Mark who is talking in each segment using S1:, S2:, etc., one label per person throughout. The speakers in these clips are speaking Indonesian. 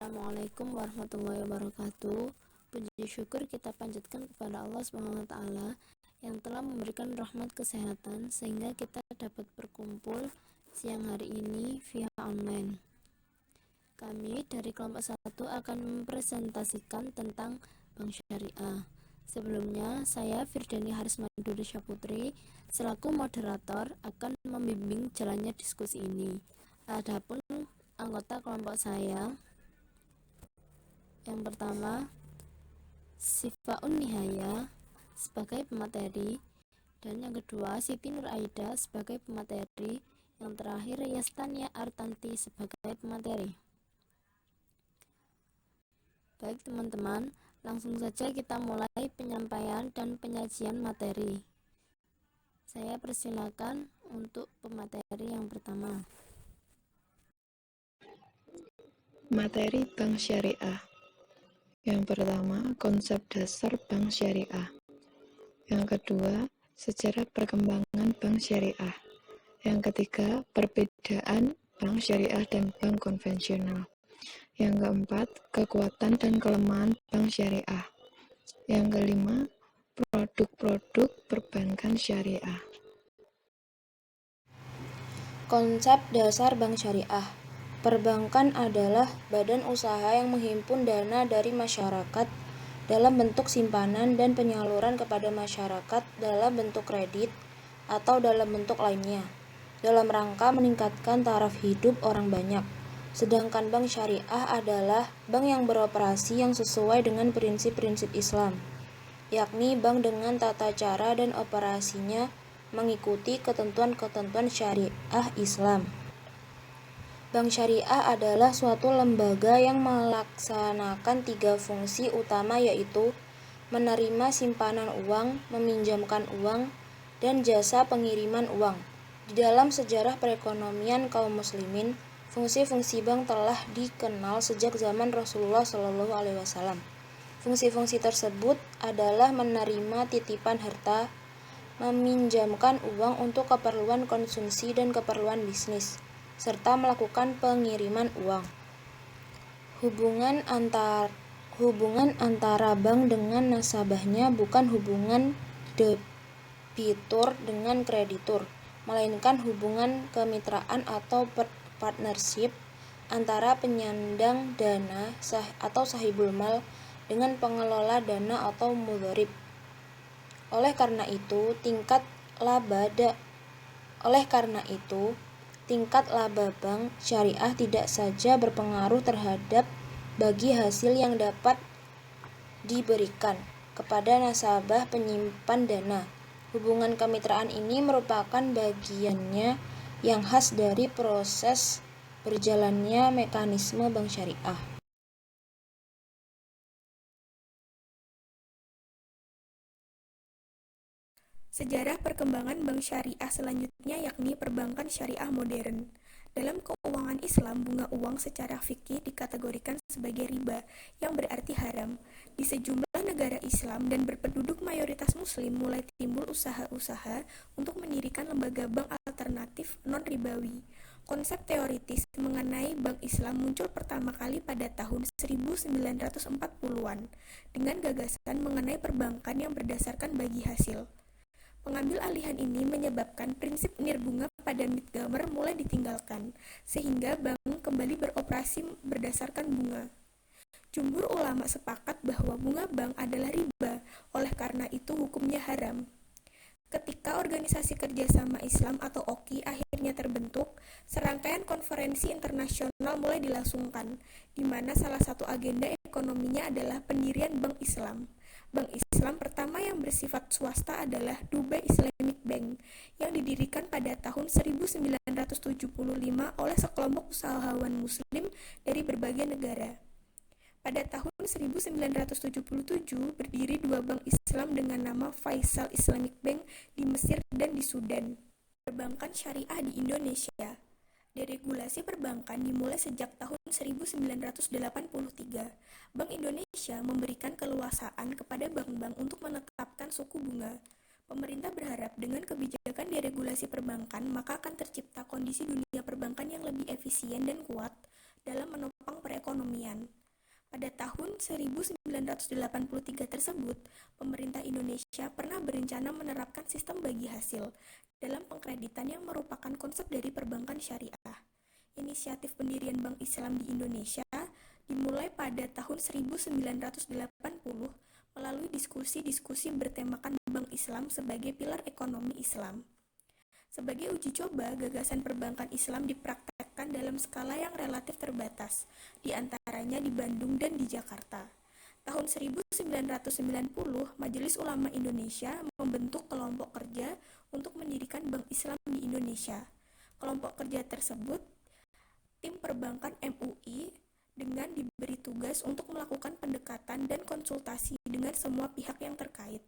S1: Assalamualaikum warahmatullahi wabarakatuh. Puji syukur kita panjatkan kepada Allah SWT yang telah memberikan rahmat kesehatan sehingga kita dapat berkumpul siang hari ini via online. Kami dari kelompok 1 akan mempresentasikan tentang Bank Syariah. Sebelumnya, saya Firdani Harismaduri Syaputri selaku moderator akan membimbing jalannya diskusi ini. Adapun anggota kelompok saya, yang pertama Sifaun Nihaya sebagai pemateri, dan yang kedua Siti Nur Aida sebagai pemateri, yang terakhir Yastania Artanti sebagai pemateri. Baik teman-teman, langsung saja kita mulai penyampaian dan penyajian materi. Saya persilakan untuk pemateri yang pertama.
S2: Materi Bank Syariah. Yang pertama, konsep dasar Bank Syariah. Yang kedua, sejarah perkembangan Bank Syariah. Yang ketiga, perbedaan Bank Syariah dan Bank konvensional. Yang keempat, kekuatan dan kelemahan Bank Syariah. Yang kelima, produk-produk perbankan syariah.
S3: Konsep dasar Bank Syariah. Perbankan adalah badan usaha yang menghimpun dana dari masyarakat dalam bentuk simpanan dan penyaluran kepada masyarakat dalam bentuk kredit atau dalam bentuk lainnya, dalam rangka meningkatkan taraf hidup orang banyak. Sedangkan Bank Syariah adalah bank yang beroperasi yang sesuai dengan prinsip-prinsip Islam, yakni bank dengan tata cara dan operasinya mengikuti ketentuan-ketentuan syariah Islam. Bank Syariah adalah suatu lembaga yang melaksanakan 3 fungsi utama, yaitu menerima simpanan uang, meminjamkan uang, dan jasa pengiriman uang. Di dalam sejarah perekonomian kaum muslimin, fungsi-fungsi bank telah dikenal sejak zaman Rasulullah SAW. Fungsi-fungsi tersebut adalah menerima titipan harta, meminjamkan uang untuk keperluan konsumsi dan keperluan bisnis, serta melakukan pengiriman uang. Hubungan antara bank dengan nasabahnya bukan hubungan debitur dengan kreditur, melainkan hubungan kemitraan atau partnership antara penyandang dana atau sahibul mal dengan pengelola dana atau mudharib. Oleh karena itu, tingkat laba Bank Syariah tidak saja berpengaruh terhadap bagi hasil yang dapat diberikan kepada nasabah penyimpan dana. Hubungan kemitraan ini merupakan bagiannya yang khas dari proses berjalannya mekanisme Bank Syariah.
S4: Sejarah perkembangan bank syariah selanjutnya yakni perbankan syariah modern. Dalam keuangan Islam, bunga uang secara fikih dikategorikan sebagai riba, yang berarti haram. Di sejumlah negara Islam dan berpenduduk mayoritas Muslim mulai timbul usaha-usaha untuk mendirikan lembaga bank alternatif non-ribawi. Konsep teoritis mengenai bank Islam muncul pertama kali pada tahun 1940-an dengan gagasan mengenai perbankan yang berdasarkan bagi hasil. Pengambil alihan ini menyebabkan prinsip nirbunga pada Middlemer mulai ditinggalkan, sehingga bank kembali beroperasi berdasarkan bunga. Jumhur ulama sepakat bahwa bunga bank adalah riba, oleh karena itu hukumnya haram. Ketika Organisasi Kerjasama Islam atau OKI akhirnya terbentuk, serangkaian konferensi internasional mulai dilangsungkan, di mana salah satu agenda ekonominya adalah pendirian Bank Islam. Bank Islam pertama yang bersifat swasta adalah Dubai Islamic Bank yang didirikan pada tahun 1975 oleh sekelompok usahawan muslim dari berbagai negara. Pada tahun 1977 berdiri 2 bank Islam dengan nama Faisal Islamic Bank di Mesir dan di Sudan. Perbankan syariah di Indonesia. Deregulasi perbankan dimulai sejak tahun 1983. Bank Indonesia memberikan keleluasaan kepada bank-bank untuk menetapkan suku bunga. Pemerintah berharap dengan kebijakan deregulasi perbankan, maka akan tercipta kondisi dunia perbankan yang lebih efisien dan kuat dalam menopang perekonomian. Pada tahun 1983 tersebut, pemerintah Indonesia pernah berencana menerapkan sistem bagi hasil dalam pengkreditan yang merupakan konsep dari perbankan syariah. Inisiatif pendirian Bank Islam di Indonesia dimulai pada tahun 1980 melalui diskusi-diskusi bertemakan Bank Islam sebagai pilar ekonomi Islam. Sebagai uji coba, gagasan perbankan Islam dipraktekkan dalam skala yang relatif terbatas, di antaranya di Bandung dan di Jakarta. Tahun 1990, Majelis Ulama Indonesia membentuk kelompok kerja untuk mendirikan Bank Islam di Indonesia. Kelompok kerja tersebut, tim perbankan MUI, dengan diberi tugas untuk melakukan pendekatan dan konsultasi dengan semua pihak yang terkait.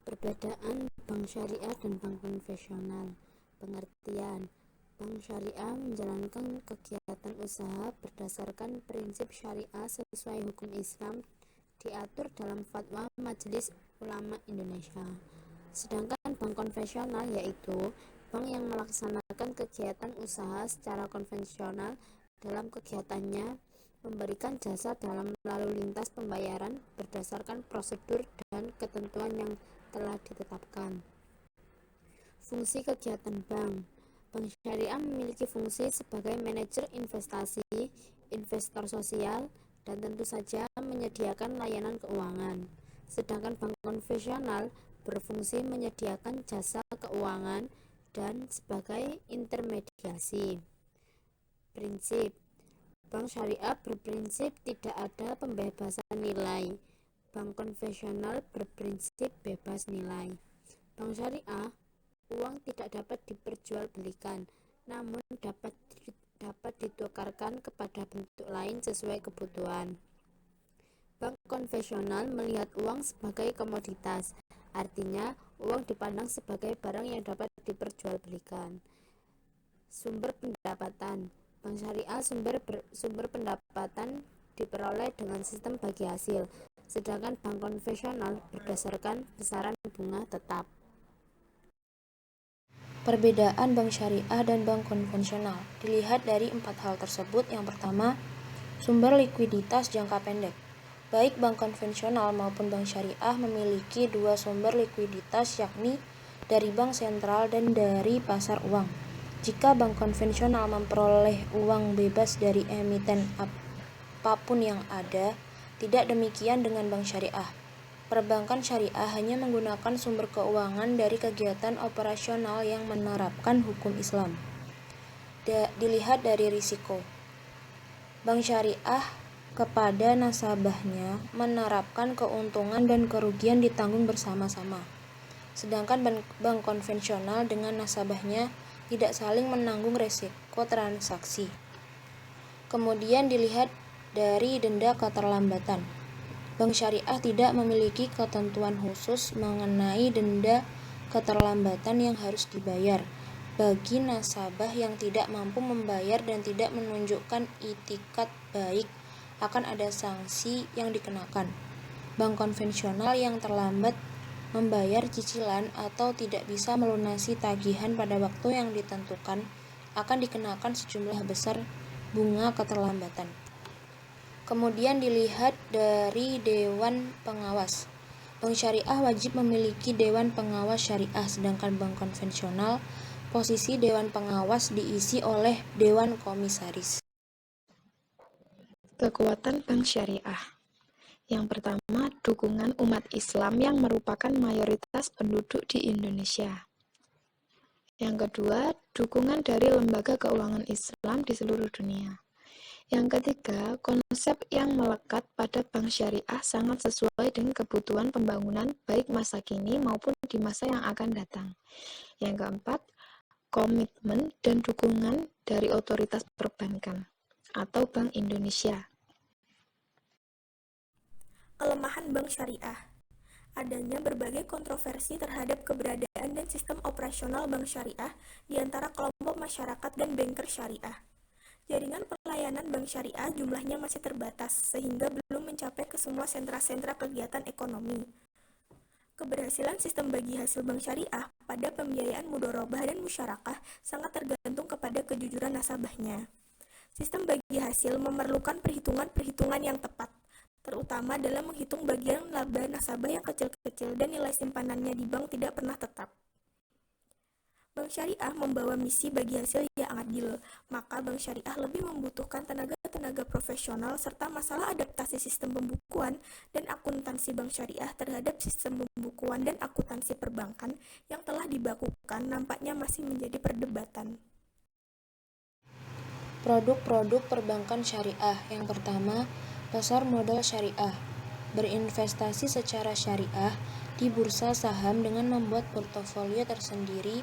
S1: Perbedaan bank syariah dan bank konvensional. Pengertian: bank syariah menjalankan kegiatan usaha berdasarkan prinsip syariah sesuai hukum Islam diatur dalam fatwa Majelis Ulama Indonesia. Sedangkan bank konvensional yaitu bank yang melaksanakan kegiatan usaha secara konvensional dalam kegiatannya memberikan jasa dalam lalu lintas pembayaran berdasarkan prosedur dan ketentuan yang telah ditetapkan. Fungsi kegiatan bank. Bank syariah memiliki fungsi sebagai manajer investasi, investor sosial, dan tentu saja menyediakan layanan keuangan. Sedangkan bank konvensional berfungsi menyediakan jasa keuangan dan sebagai intermediasi. Prinsip: bank syariah berprinsip tidak ada pembebasan nilai. Bank konvensional berprinsip bebas nilai. Bank syariah, uang tidak dapat diperjualbelikan, namun dapat ditukarkan kepada bentuk lain sesuai kebutuhan. Bank konvensional melihat uang sebagai komoditas, artinya uang dipandang sebagai barang yang dapat diperjualbelikan. Sumber pendapatan. Bank syariah sumber pendapatan diperoleh dengan sistem bagi hasil, sedangkan bank konvensional berdasarkan besaran bunga tetap.
S3: Perbedaan bank syariah dan bank konvensional dilihat dari 4 hal tersebut. Yang pertama, sumber likuiditas jangka pendek. Baik bank konvensional maupun bank syariah memiliki 2 sumber likuiditas, yakni dari bank sentral dan dari pasar uang. Jika bank konvensional memperoleh uang bebas dari emiten apapun yang ada, tidak demikian dengan bank syariah. Perbankan syariah hanya menggunakan sumber keuangan dari kegiatan operasional yang menerapkan hukum Islam. Dilihat dari risiko. Bank syariah kepada nasabahnya menerapkan keuntungan dan kerugian ditanggung bersama-sama. Sedangkan bank konvensional dengan nasabahnya tidak saling menanggung risiko transaksi. Kemudian dilihat dari denda keterlambatan. Bank syariah tidak memiliki ketentuan khusus mengenai denda keterlambatan yang harus dibayar. Bagi nasabah yang tidak mampu membayar dan tidak menunjukkan itikat baik, akan ada sanksi yang dikenakan. Bank konvensional yang terlambat membayar cicilan atau tidak bisa melunasi tagihan pada waktu yang ditentukan akan dikenakan sejumlah besar bunga keterlambatan. Kemudian dilihat dari Dewan Pengawas. Bank syariah wajib memiliki Dewan Pengawas Syariah, sedangkan bank konvensional posisi Dewan Pengawas diisi oleh Dewan Komisaris.
S2: Kekuatan bank syariah. Yang pertama, dukungan umat Islam yang merupakan mayoritas penduduk di Indonesia. Yang kedua, dukungan dari lembaga keuangan Islam di seluruh dunia. Yang ketiga, konsep yang melekat pada bank syariah sangat sesuai dengan kebutuhan pembangunan baik masa kini maupun di masa yang akan datang. Yang keempat, komitmen dan dukungan dari otoritas perbankan atau Bank Indonesia.
S4: Kelemahan bank syariah. Adanya berbagai kontroversi terhadap keberadaan dan sistem operasional bank syariah di antara kelompok masyarakat dan banker syariah. Jaringan pelayanan bank syariah jumlahnya masih terbatas, sehingga belum mencapai ke semua sentra-sentra kegiatan ekonomi. Keberhasilan sistem bagi hasil bank syariah pada pembiayaan mudharabah dan musyarakah sangat tergantung kepada kejujuran nasabahnya. Sistem bagi hasil memerlukan perhitungan-perhitungan yang tepat, terutama dalam menghitung bagian laba nasabah yang kecil-kecil dan nilai simpanannya di bank tidak pernah tetap. Bank syariah membawa misi bagi hasil yang adil, maka bank syariah lebih membutuhkan tenaga-tenaga profesional serta masalah adaptasi sistem pembukuan dan akuntansi bank syariah terhadap sistem pembukuan dan akuntansi perbankan yang telah dibakukan nampaknya masih menjadi perdebatan.
S3: Produk-produk perbankan syariah. Yang pertama, pasar modal syariah. Berinvestasi secara syariah di bursa saham dengan membuat portofolio tersendiri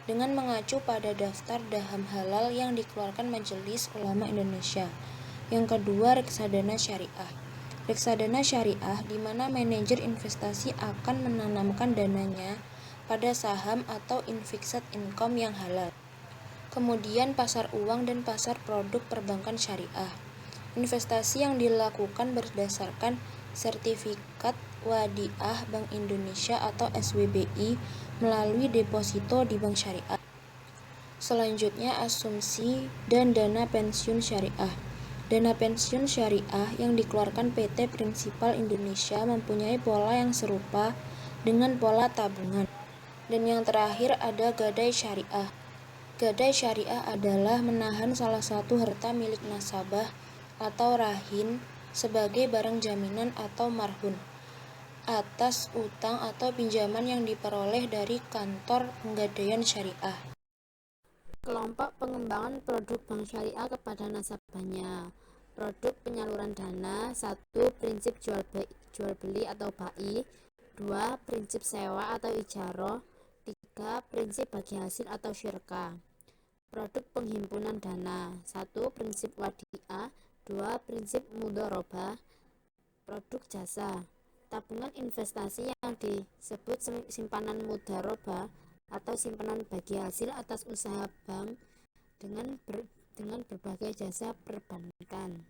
S3: dengan mengacu pada daftar saham halal yang dikeluarkan Majelis Ulama Indonesia. Yang kedua, reksadana syariah. Reksadana syariah di mana manajer investasi akan menanamkan dananya pada saham atau fixed income yang halal. Kemudian pasar uang dan pasar produk perbankan syariah. Investasi yang dilakukan berdasarkan sertifikat wadiah Bank Indonesia atau SWBI melalui deposito di bank syariah. Selanjutnya, asumsi dan dana pensiun syariah. Dana pensiun syariah yang dikeluarkan PT Prinsipal Indonesia mempunyai pola yang serupa dengan pola tabungan. Dan yang terakhir ada gadai syariah. Gadai syariah adalah menahan salah satu harta milik nasabah atau rahin sebagai barang jaminan atau marhun atas utang atau pinjaman yang diperoleh dari kantor penggadaian syariah.
S1: Kelompok pengembangan produk bank syariah kepada nasabahnya. Produk penyaluran dana. 1. Prinsip jual beli atau bai. 2. Prinsip sewa atau ijaroh. 3. Prinsip bagi hasil atau syirka. Produk penghimpunan dana. 1. Prinsip wadiah. 2. Prinsip mudharabah. Produk jasa. Tabungan investasi yang disebut simpanan mudharabah atau simpanan bagi hasil atas usaha bank dengan berbagai jasa perbankan.